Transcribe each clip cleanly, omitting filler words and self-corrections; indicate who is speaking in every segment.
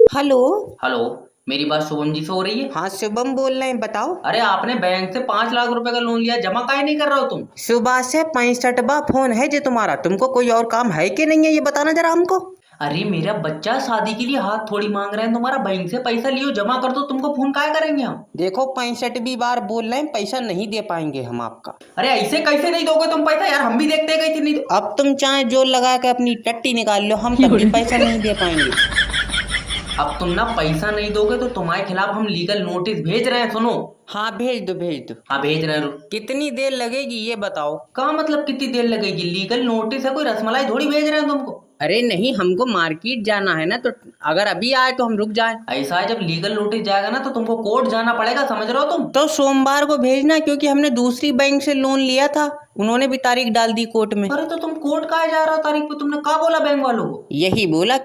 Speaker 1: Hello.
Speaker 2: Hello. मेरी बात शुभम जी से हो रही है?
Speaker 1: हाँ, शुभम बोल रहे हैं, बताओ।
Speaker 2: अरे आपने बैंक से 5 लाख रुपए का लोन लिया, जमा काहे नहीं कर रहे हो तुम?
Speaker 1: सुबह से 65वां फोन है जो तुम्हारा। तुमको कोई और काम है कि नहीं है, ये बताना जरा हमको।
Speaker 2: अरे मेरा बच्चा शादी के लिए हाथ थोड़ी मांग रहे हैं, तुम्हारा बैंक से पैसा लियो, जमा कर दो, तुमको फोन काहे करेंगे हम?
Speaker 1: देखो, 65वीं बार बोल रहे हैं, पैसा नहीं दे पाएंगे हम आपका।
Speaker 2: अरे ऐसे कैसे नहीं दोगे तुम पैसा यार, हम भी देखते हैं कैसे नहीं दो।
Speaker 1: अब तुम चाहे जोर लगा के अपनी टट्टी निकाल लो, हम तब भी पैसा नहीं दे पाएंगे।
Speaker 2: अब तुम ना पैसा नहीं दोगे तो तुम्हारे खिलाफ हम लीगल नोटिस भेज रहे हैं, सुनो।
Speaker 1: हाँ, भेज दो भेज दो।
Speaker 2: हाँ भेज रहे हैं।
Speaker 1: कितनी देर लगेगी ये बताओ।
Speaker 2: का मतलब कितनी देर लगेगी? लीगल नोटिस है, कोई रसमलाई थोड़ी भेज रहे हैं तुमको।
Speaker 1: अरे नहीं, हमको मार्केट जाना है ना, तो अगर अभी आए तो हम रुक जाए।
Speaker 2: ऐसा है, जब लीगल नोटिस जाएगा ना तो तुमको कोर्ट जाना पड़ेगा, समझ रहे हो तुम?
Speaker 1: तो सोमवार को भेजना, क्योंकि हमने दूसरी बैंक से लोन लिया था, उन्होंने भी तारीख डाल दी कोर्ट में।
Speaker 2: अरे तो तुम कोर्ट काहे जा रहे हो तारीख पे? तुमने क्या बोला बैंक वालों को?
Speaker 1: यही बोला।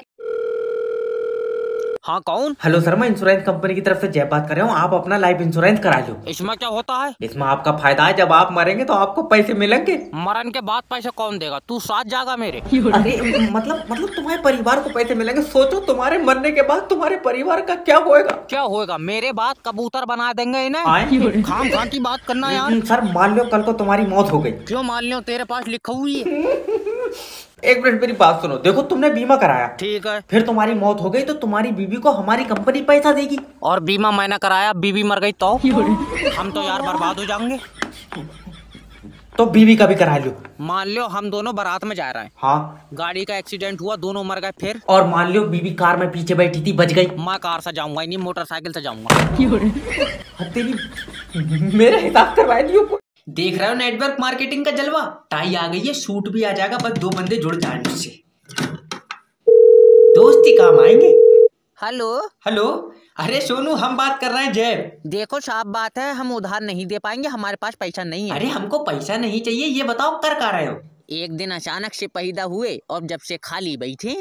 Speaker 3: हाँ, कौन?
Speaker 4: हेलो सर, मैं इंश्योरेंस कंपनी की तरफ से जय बात कर रहा हूँ। आप अपना लाइफ इंश्योरेंस करा लो।
Speaker 3: इसमें क्या होता है?
Speaker 4: इसमें आपका फायदा है, जब आप मरेंगे तो आपको पैसे मिलेंगे।
Speaker 3: मरण के बाद पैसे कौन देगा? तू साथ जाएगा मेरे?
Speaker 4: अरे मतलब तुम्हारे परिवार को पैसे मिलेंगे। सोचो तुम्हारे मरने के बाद तुम्हारे परिवार का क्या होएगा।
Speaker 3: क्या होएगा? मेरे बाद कबूतर बना देंगे इन्हें। खाम खां की बात करना यार।
Speaker 4: सर मान लो कल को तुम्हारी मौत हो गई।
Speaker 3: क्यों मान लो? तेरे पास लिखा हुई है।
Speaker 4: एक मिनट मेरी बात सुनो। देखो तुमने बीमा कराया,
Speaker 3: ठीक है।
Speaker 4: फिर तुम्हारी मौत हो गई तो तुम्हारी बीवी को हमारी कंपनी पैसा देगी।
Speaker 3: और बीमा मैंने कराया, बीवी मर गई तो हम तो यार बर्बाद हो जाएंगे।
Speaker 4: तो बीवी का भी करा लो।
Speaker 3: मान लो हम दोनों बारात में जा रहे हैं।
Speaker 4: हाँ।
Speaker 3: गाड़ी का एक्सीडेंट हुआ, दोनों मर गए, फिर?
Speaker 4: और मान लो बीवी कार में पीछे बैठी थी, बच गई।
Speaker 3: मैं कार से जाऊंगा ही नहीं, मोटरसाइकिल से जाऊंगा।
Speaker 4: तेरी मेरा हिसाब करवा दियो।
Speaker 2: देख रहे हो नेटवर्क मार्केटिंग का जलवा? टाई आ गई है, सूट भी आ जाएगा, बस 2 बंदे जुड़ जाए मुझसे, दोस्ती काम आएंगे।
Speaker 1: हेलो।
Speaker 2: हेलो। अरे सोनू, हम बात कर रहे हैं जय।
Speaker 1: देखो, साफ बात है, हम उधार नहीं दे पाएंगे, हमारे पास पैसा नहीं है।
Speaker 2: अरे हमको पैसा नहीं चाहिए, ये बताओ कर क्या रहे हो?
Speaker 1: एक दिन अचानक से पैदा हुए और जब से खाली बैठे।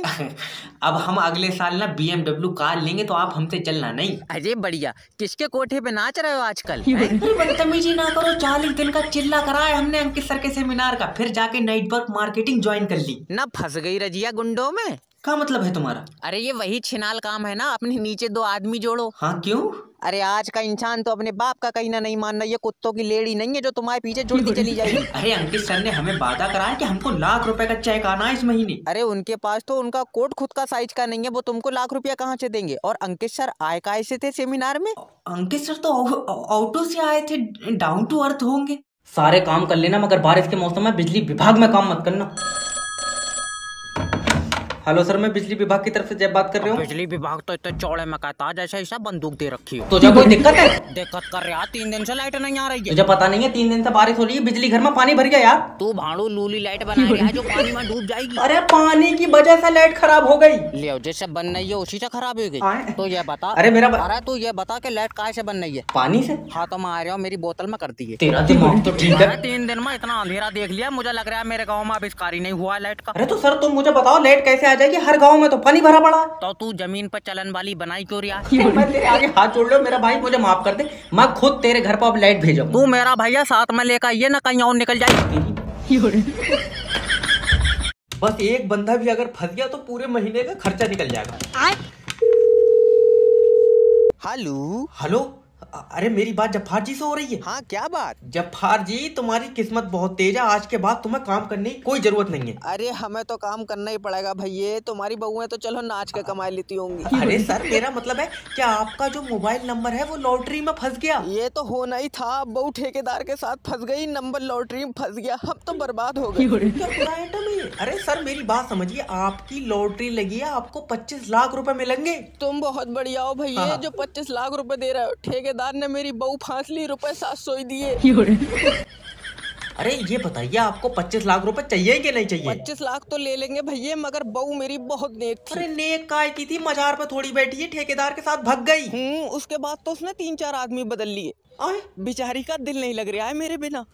Speaker 2: अब हम अगले साल ना BMW कार लेंगे, तो आप हमसे चलना नहीं।
Speaker 1: अरे बढ़िया। किसके कोठे पे नाच रहे हो आजकल?
Speaker 2: अरे बदतमीजी ना करो, 40 दिन का चिल्ला कराया हमने अंकित सर के सेमिनार का, फिर जाके नेटवर्क मार्केटिंग ज्वाइन कर ली
Speaker 1: ना। फंस गई रजिया गुंडों में।
Speaker 2: क्या मतलब है तुम्हारा?
Speaker 1: अरे ये वही छिनाल काम है ना, अपने नीचे 2 आदमी जोड़ो।
Speaker 2: हाँ क्यों?
Speaker 1: अरे आज का इंसान तो अपने बाप का कहीं ना नहीं मानना, ये कुत्तों की लेड़ी नहीं है जो तुम्हारे पीछे जुड़ती चली जाएगी।
Speaker 2: अरे अंकित सर ने हमें वादा कराया कि हमको ₹1,00,000 का चेक आना है इस महीने।
Speaker 1: अरे उनके पास तो उनका कोट खुद का साइज का नहीं है, वो तुमको ₹1,00,000 कहाँ से देंगे? और अंकित सर आए काहे से थे सेमिनार में?
Speaker 2: अंकित सर तो ऑटो से आए थे, डाउन टू अर्थ होंगे।
Speaker 4: सारे काम कर लेना, मगर बारिश के मौसम में बिजली विभाग में काम मत करना। हेलो सर, मैं बिजली विभाग की तरफ से जय बात कर रहा हूँ।
Speaker 3: बिजली विभाग तो इतने चौड़े में कहता है जैसे ऐसा बंदूक दे रखी हो।
Speaker 4: तो जब कोई दिक्कत है?
Speaker 3: दिक्कत कर रहा, 3 दिन से लाइट नहीं आ रही है।
Speaker 4: तुझे पता नहीं है 3 दिन से बारिश हो रही है, बिजली घर में पानी भर गया यार।
Speaker 3: तू भाड़ू लूली लाइट बना रहा है जो पानी में डूब जाएगी।
Speaker 4: अरे पानी की वजह से लाइट खराब हो गई।
Speaker 3: ले जैसे बन रही है उसी से खराब हो गई। तो ये बता। अरे तू ये बता कि लाइट काहे से बन रही है?
Speaker 4: पानी से।
Speaker 3: हाँ तो मैं आ रहा हूँ, मेरी बोतल में कर दी है।
Speaker 4: तेरा दिमाग तो ठीक है।
Speaker 3: 3 दिन में इतना अंधेरा देख लिया, मुझे लग रहा है मेरे गाँव में आविष्कार ही नहीं हुआ लाइट का।
Speaker 4: अरे तो सर तुम मुझे बताओ, लाइट कैसे आ जाएगी? हर गाँव में तो पानी भरा पड़ा।
Speaker 3: तो तू जमीन पर चलन वाली बनाई क्यों रहा?
Speaker 4: मैं तेरे आगे हाथ जोड़ लो मेरा भाई, मुझे माफ कर दे। मैं खुद तेरे घर पर अब लाइट भेजूंगा।
Speaker 3: तू मेरा भैया साथ में लेकर ये ना कहीं और निकल जाए।
Speaker 4: बस एक बंदा भी अगर फंस गया तो पूरे महीने का खर्चा निकल जाएगा।
Speaker 1: हेलो।
Speaker 4: हेलो। अरे मेरी बात जफार जी से हो रही है?
Speaker 1: हाँ, क्या बात?
Speaker 4: जफार जी, तुम्हारी किस्मत बहुत तेज है, आज के बाद तुम्हें काम करने की कोई जरूरत नहीं है।
Speaker 1: अरे हमें तो काम करना ही पड़ेगा भैया, तुम्हारी बहुएं तो चलो नाच के कमाई लेती होंगी।
Speaker 4: अरे सर, मेरा मतलब है क्या आपका जो मोबाइल नंबर है वो लॉटरी में फंस गया?
Speaker 1: ये तो होना ही था, बहू ठेकेदार के साथ फंस गई, नंबर लॉटरी में फंस गया, हम तो बर्बाद हो गए।
Speaker 4: क्या पूरा आइटम है? अरे सर मेरी बात समझिए, आपकी लॉटरी लगी है, आपको 25 लाख रुपए मिलेंगे।
Speaker 1: तुम बहुत बढ़िया हो भैया। जो 25 लाख रुपए दे रहे हो, ठेकेदार ने मेरी बहू फांस ली, ₹700 ही दिए।
Speaker 4: अरे ये बताइए, आपको 25 लाख रुपए चाहिए कि नहीं चाहिए?
Speaker 1: 25 लाख तो ले लेंगे भैया, मगर बहू मेरी बहुत नेक थी।
Speaker 4: अरे नेक काय की थी? मजार पे थोड़ी बैठी है, ठेकेदार के साथ भाग गई।
Speaker 1: उसके बाद तो उसने 3-4 आदमी बदल लिए। बेचारी का दिल नहीं लग रहा है मेरे बिना।